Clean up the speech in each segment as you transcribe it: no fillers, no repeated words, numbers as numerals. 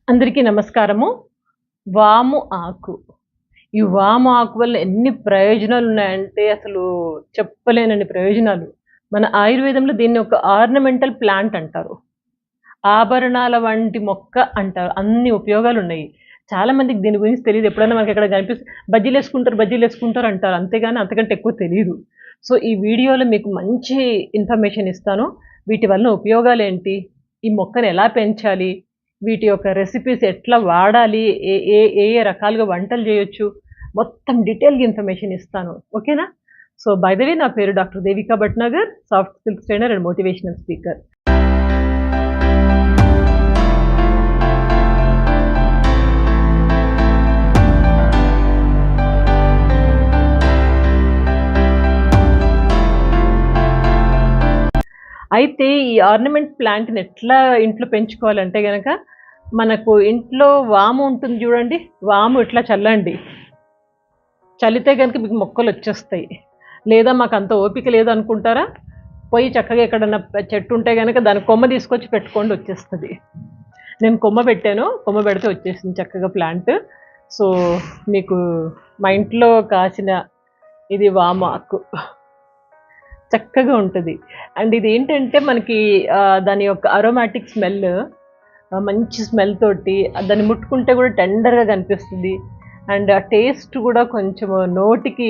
అందరికీ నమస్కారము. వాము ఆకు. ఈ వాము ఆకు వల్ల ఎన్ని ప్రయోజనాలున్నాయంటే అసలు చెప్పలేనన్ని ప్రయోజనాలు. మన ఆయుర్వేదంలో దీన్ని ఒక ఆర్నమెంటల్ ప్లాంట్ అంటారు. ఆభరణాల వంటి మొక్క అంటారు. అన్ని ఉపయోగాలున్నాయి. చాలా మందికి దీని గురించి తెలీదు. ఎప్పుడైనా మనకెక్కడ కనిపిస్తే బజ్జీలేసుకుంటారు అంటారు. అంతేగాని అంతకంటే ఎక్కువ తెలీదు. సో, ఈ వీడియోలో మీకు మంచి ఇన్ఫర్మేషన్ ఇస్తాను. వీటి వల్ల ఉపయోగాలేంటి? ఈ మొక్కని ఎలా పెంచాలి? వీటి యొక్క రెసిపీస్ ఎట్లా వాడాలి? ఏ ఏ ఏ ఏ రకాలుగా వంటలు చేయొచ్చు? మొత్తం డీటెయిల్‌గా ఇన్ఫర్మేషన్ ఇస్తాను. ఓకేనా? సో, బై ద వే నా పేరు doctor Devika Bhatnagar, soft skills trainer and motivational speaker. అయితే ఈ ఆర్నమెంట్ ప్లాంట్‌ని ఎట్లా ఇంట్లో పెంచుకోవాలంటే గనక, మనకు ఇంట్లో వాము ఉంటుంది చూడండి. వాము ఇట్లా చల్లండి. చల్లితే గనుక మీకు మొక్కలొచ్చేస్తాయి. లేదా మాకంత ఓపిక లేదనుకుంటారా? పోయి చక్కగా ఎక్కడన్నా చెట్టు ఉంటే గనక దాని కొమ్మ తీసుకొచ్చి పెట్టుకోండి, వచ్చేస్తది. నేను కొమ్మ పెట్టాను. కొమ్మ పెడితే వచ్చేసింది చక్కగా ప్లాంట్. సో, మీకు మా ఇంట్లో కాసిన ఇది వాము ఆకు. చక్కగా ఉంటది. అండ్ ఇదేంటంటే మనకి దాని యొక్క అరోమాటిక్ స్మెల్, మంచి స్మెల్ తోటి దాన్ని ముట్టుకుంటే కూడా టెండర్‌గా కనిపిస్తది. అండ్ ఆ టేస్ట్ కూడా కొంచెం నోటికి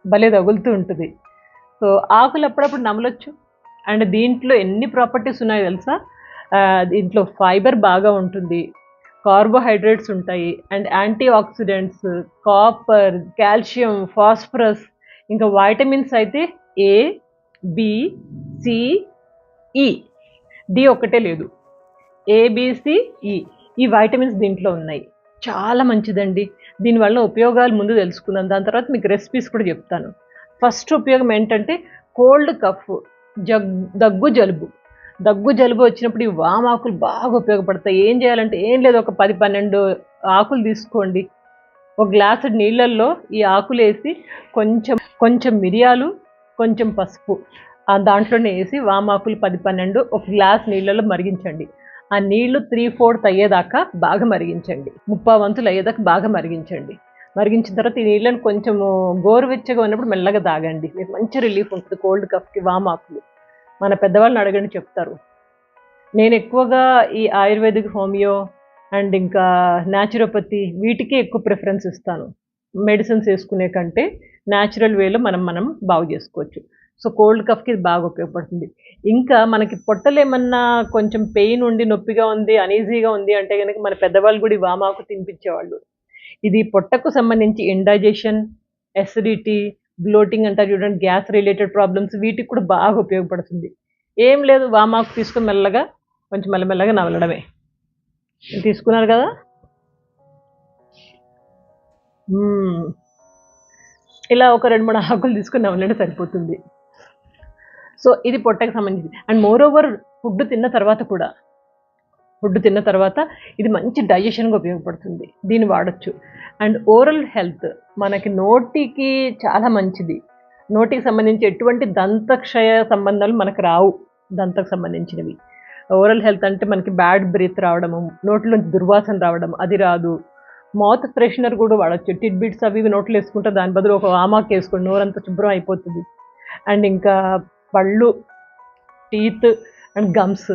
భలే తగులుతూ ఉంటది. సో, ఆకులు అప్పుడప్పుడు నమలొచ్చు. అండ్ దీంట్లో ఎన్ని ప్రాపర్టీస్ ఉన్నాయో తెలుసా? దీంట్లో ఫైబర్ బాగా ఉంటుంది. కార్బోహైడ్రేట్స్ ఉంటాయి. And antioxidants, copper, calcium, phosphorus, ఇంకా వైటమిన్స్ అయితే A, B, C, E. D ఒక్కటే లేదు. ఏ, బి, సి, ఈ. ఈ వైటమిన్స్ దీంట్లో ఉన్నాయి. చాలా మంచిదండి. దీనివల్ల ఉపయోగాలు ముందు తెలుసుకుందాం. దాని తర్వాత మీకు రెసిపీస్ కూడా చెప్తాను. ఫస్ట్ ఉపయోగం ఏంటంటే కోల్డ్ కఫ్, దగ్గు, జలుబు. దగ్గు, జలుబు వచ్చినప్పుడు ఈ వామాకులు బాగా ఉపయోగపడతాయి. ఏం చేయాలంటే ఏం లేదు, ఒక 10, 12 ఆకులు తీసుకోండి. ఒక గ్లాసు నీళ్ళల్లో ఈ ఆకులేసి కొంచెం మిరియాలు, కొంచెం పసుపు దాంట్లోనే వేసి వామాకులు 10, 12 ఒక గ్లాస్ నీళ్ళలో మరిగించండి. ఆ నీళ్లు 3/4 అయ్యేదాకా బాగా మరిగించండి. 3/4 వంతులు అయ్యేదాకా బాగా మరిగించండి. మరిగించిన తర్వాత ఈ నీళ్ళని కొంచెము గోరువెచ్చగా ఉన్నప్పుడు మెల్లగా తాగండి. మీకు మంచి రిలీఫ్ ఉంటుంది కోల్డ్ కఫ్‌కి వామాకులు. మన పెద్దవాళ్ళని అడగండి, చెప్తారు. నేను ఎక్కువగా ఈ ఆయుర్వేదిక్, హోమియో అండ్ ఇంకా న్యాచురోపతి వీటికి ఎక్కువ ప్రిఫరెన్స్ ఇస్తాను. మెడిసిన్స్ వేసుకునే కంటే న్యాచురల్ వేలో మనం బాగు చేసుకోవచ్చు. సో, కోల్డ్ కఫ్‌కి ఇది బాగా ఉపయోగపడుతుంది. ఇంకా మనకి పొట్టలో ఏమన్నా కొంచెం పెయిన్ ఉండి, నొప్పిగా ఉంది, అనీజీగా ఉంది అంటే గనక మన పెద్దవాళ్ళు కూడా ఈ వామాకు తినిపించేవాళ్ళు. ఇది పొట్టకు సంబంధించి ఇండైజెషన్, అసిడిటీ, బ్లోటింగ్ అంటారు చూడండి, గ్యాస్ రిలేటెడ్ ప్రాబ్లమ్స్ వీటికి కూడా బాగా ఉపయోగపడుతుంది. ఏం లేదు, వామాకు తీసుకొని మెల్లగా కొంచెం మెల్లమెల్లగా నమలడమే. తీసుకున్నారు కదా? ఇలా ఒక 2, 3 ఆకులు తీసుకొని నమలంటే సరిపోతుంది. సో, ఇది పొట్టకి సంబంధించింది. అండ్ మోర్ ఓవర్ ఫుడ్ తిన్న తర్వాత ఇది మంచి డైజెషన్‌గా ఉపయోగపడుతుంది. దీన్ని వాడొచ్చు. అండ్ ఓరల్ హెల్త్, మనకి నోటికి చాలా మంచిది. నోటికి సంబంధించి ఎటువంటి దంతక్షయ సంబంధాలు మనకు రావు. దంతకు సంబంధించినవి. ఓరల్ హెల్త్ అంటే మనకి బ్యాడ్ బ్రీత్ రావడము, నోట్లోంచి దుర్వాసన రావడం అది రాదు. మౌత్ ఫ్రెషనర్ కూడా వాడొచ్చు. టిడ్ బిట్స్ అవి ఇవి నోట్లో వేసుకుంటే దాని బదులు ఒక వామాకు వేసుకోండి, నోరంతా శుభ్రం అయిపోతుంది. అండ్ ఇంకా పళ్ళు, టీత్ అండ్ గమ్స్,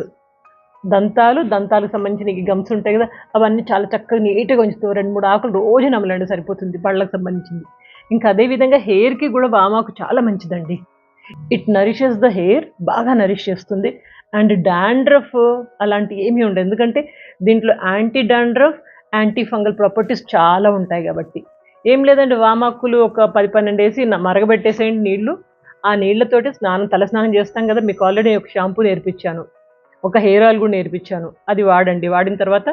దంతాలకు సంబంధించిన ఈ గమ్స్ ఉంటాయి కదా, అవన్నీ చాలా చక్కగా నీట్‌గా ఉంచుతావు. 2, 3 ఆకులు రోజు నమలండి సరిపోతుంది, పళ్ళకు సంబంధించింది. ఇంకా అదేవిధంగా హెయిర్‌కి కూడా వామాకు చాలా మంచిదండి. ఇట్ నరిషెస్ ద హెయిర్, బాగా నరిష్ చేస్తుంది. అండ్ డాండ్రఫ్ అలాంటివి ఏమీ ఉండదు. ఎందుకంటే దీంట్లో anti dandruff, anti fungal properties చాలా ఉంటాయి కాబట్టి. ఏం లేదండి, వామాకులు ఒక 10, 12 వేసి మరగబెట్టేసేయండి నీళ్లు. ఆ నీళ్లతోటి తల స్నానం చేస్తాం కదా, మీకు ఆల్రెడీ ఒక షాంపూ నేర్పించాను. ఒక హెయిర్ ఆయిల్ కూడా నేర్పించాను. అది వాడండి. వాడిన తర్వాత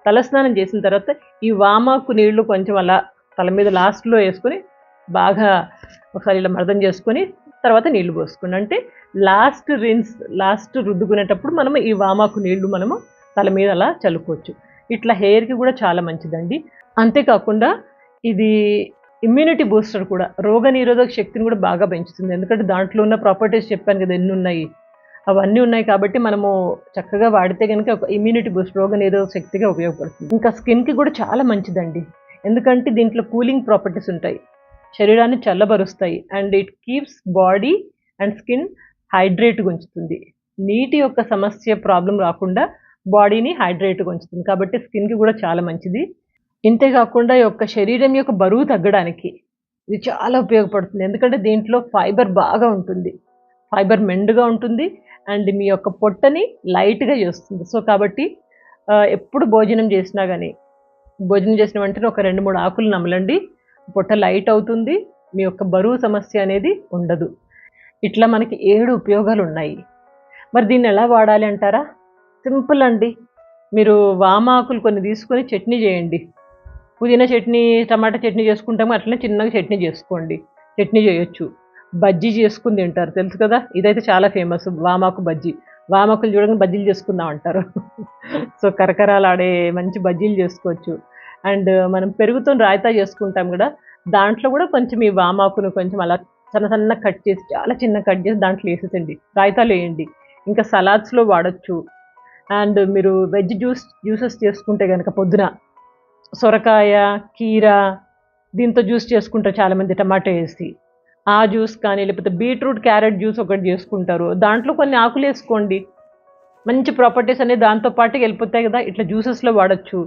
తలస్నానం చేసిన తర్వాత ఈ వామాకు నీళ్లు కొంచెం అలా తల మీద లాస్ట్‌లో వేసుకొని బాగా ఒకసారి ఇలా మర్దన చేసుకొని తర్వాత నీళ్లు పోసుకోండి. అంటే లాస్ట్ రుద్దుకునేటప్పుడు మనము ఈ వామాకు నీళ్లు మనము తల మీద అలా చల్లుకోవచ్చు. ఇట్లా హెయిర్‌కి కూడా చాలా మంచిదండి. అంతేకాకుండా ఇది ఇమ్యూనిటీ బూస్టర్ కూడా, రోగనిరోధక శక్తిని కూడా బాగా పెంచుతుంది. ఎందుకంటే దాంట్లో ఉన్న ప్రాపర్టీస్ చెప్పాను కదా ఎన్నున్నాయి. అవన్నీ ఉన్నాయి కాబట్టి మనము చక్కగా వాడితే కనుక ఒక ఇమ్యూనిటీ బూస్ట్, రోగనిరోధక శక్తిగా ఉపయోగపడుతుంది. ఇంకా స్కిన్కి కూడా చాలా మంచిదండి, ఎందుకంటే దీంట్లో కూలింగ్ ప్రాపర్టీస్ ఉంటాయి, శరీరాన్ని చల్లబరుస్తాయి. And it keeps body and skin హైడ్రేట్గా ఉంచుతుంది. నీటి యొక్క సమస్య ప్రాబ్లం రాకుండా బాడీని హైడ్రేట్గా ఉంచుతుంది, కాబట్టి స్కిన్కి కూడా చాలా మంచిది. ఇంతేకాకుండా ఈ యొక్క శరీరం యొక్క బరువు తగ్గడానికి ఇది చాలా ఉపయోగపడుతుంది, ఎందుకంటే దీంట్లో ఫైబర్ బాగా ఉంటుంది, ఫైబర్ మెండుగా ఉంటుంది. అండ్ మీ యొక్క పొట్టని లైట్గా చేస్తుంది. సో కాబట్టి ఎప్పుడు భోజనం చేసినా కానీ, భోజనం చేసిన వెంటనే ఒక 2-3 ఆకులు నమలండి, పొట్ట లైట్ అవుతుంది, మీ యొక్క బరువు సమస్య అనేది ఉండదు. ఇట్లా మనకి 7 ఉపయోగాలు ఉన్నాయి. మరి దీన్ని ఎలా వాడాలి అంటారా? సింపుల్ అండి. మీరు వామాకులు కొన్ని తీసుకొని చట్నీ చేయండి. పుదీనా చట్నీ, టమాటా చట్నీ చేసుకుంటాము, అట్లనే చిన్నగా చట్నీ చేసుకోండి, చట్నీ చేయొచ్చు. బజ్జీ చేసుకుని తింటారు, తెలుసు కదా, ఇదైతే చాలా ఫేమస్, వామాకు బజ్జీ. వామాకులు చూడగానే బజ్జీలు చేసుకుందాం అంటారు. సో కరకరాలాడే మంచి బజ్జీలు చేసుకోవచ్చు. అండ్ మనం పెరుగుతో రాయితా చేసుకుంటాం కూడా, దాంట్లో కూడా కొంచెం ఈ వామాకును కొంచెం అలా సన్న కట్ చేసి, చాలా చిన్న కట్ చేసి దాంట్లో వేసేసండి, రాయితాలు వేయండి. ఇంకా సలాడ్స్లో వాడచ్చు. అండ్ మీరు వెజ్ జ్యూసెస్ చేసుకుంటే కనుక పొద్దున సొరకాయ, కీర దీంతో జ్యూస్ చేసుకుంటారు చాలామంది, టమాటో వేసి ఆ జ్యూస్ కానీ, లేకపోతే బీట్రూట్ క్యారెట్ జ్యూస్ ఒకటి చేసుకుంటారు, దాంట్లో కొన్ని ఆకులు వేసుకోండి, మంచి ప్రాపర్టీస్ అనేది దాంతో పాటు వెళ్ళిపోతాయి కదా, ఇట్లా జ్యూసెస్లో వాడచ్చు.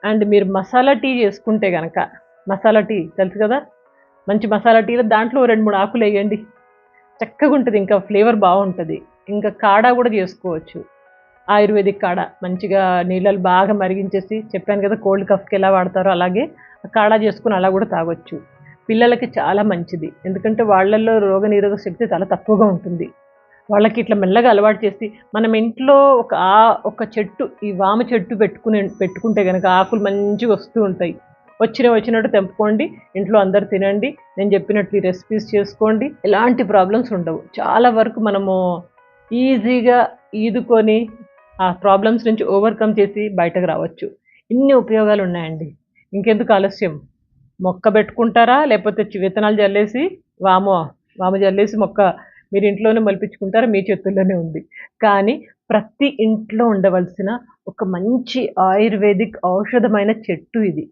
అండ్ మీరు మసాలా టీ చేసుకుంటే కనుక, మసాలా టీ తెలుసు కదా, మంచి మసాలా టీలో దాంట్లో 2-3 ఆకులు వేయండి, చక్కగా ఉంటుంది, ఇంకా ఫ్లేవర్ బాగుంటుంది. ఇంకా కాడా కూడా చేసుకోవచ్చు, ఆయుర్వేదిక్ కాడ మంచిగా నీళ్ళలు బాగా మరిగించేసి, చెప్పాను కదా కోల్డ్ కఫ్కి ఎలా వాడతారో అలాగే కాడా చేసుకుని అలా కూడా తాగొచ్చు. పిల్లలకి చాలా మంచిది, ఎందుకంటే వాళ్ళల్లో రోగనిరోధక శక్తి చాలా తక్కువగా ఉంటుంది. వాళ్ళకి ఇట్లా మెల్లగా అలవాటు చేసి, మనం ఇంట్లో ఒక చెట్టు, ఈ వామ చెట్టు పెట్టుకుంటే కనుక ఆకులు మంచిగా వస్తూ ఉంటాయి, వచ్చినట్టు తెంపుకోండి, ఇంట్లో అందరు తినండి, నేను చెప్పినట్లు ఈ రెసిపీస్ చేసుకోండి, ఎలాంటి ప్రాబ్లమ్స్ ఉండవు. చాలా వరకు మనము ఈజీగా ఈదుకొని ఆ ప్రాబ్లమ్స్ నుంచి ఓవర్కమ్ చేసి బయటకు రావచ్చు. ఇన్ని ఉపయోగాలు ఉన్నాయండి, ఇంకెందుకు ఆలస్యం, మొక్క పెట్టుకుంటారా, లేకపోతే విత్తనాలు జల్లేసి వాము జల్లేసి మొక్క మీరు ఇంట్లోనే మొలిపించుకుంటారా, మీ చేతుల్లోనే ఉంది. కానీ ప్రతి ఇంట్లో ఉండవలసిన ఒక మంచి ఆయుర్వేదిక్ ఔషధమైన చెట్టు ఇది,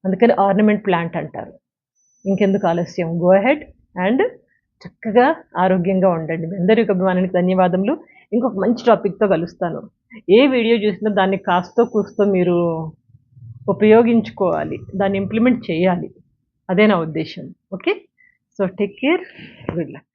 అందుకని ఆర్నమెంట్ ప్లాంట్ అంటారు. ఇంకెందుకు ఆలస్యం, గో అహెడ్ అండ్ చక్కగా ఆరోగ్యంగా ఉండండి. మీ అందరి యొక్క అభిమానానికి ధన్యవాదములు. ఇంకొక మంచి టాపిక్తో కలుస్తాను. ఏ వీడియో చూసినా దాన్ని కాస్తో కూస్తో మీరు ఉపయోగించుకోవాలి, దాన్ని ఇంప్లిమెంట్ చేయాలి, అదే నా ఉద్దేశం. Okay, so take care, good luck.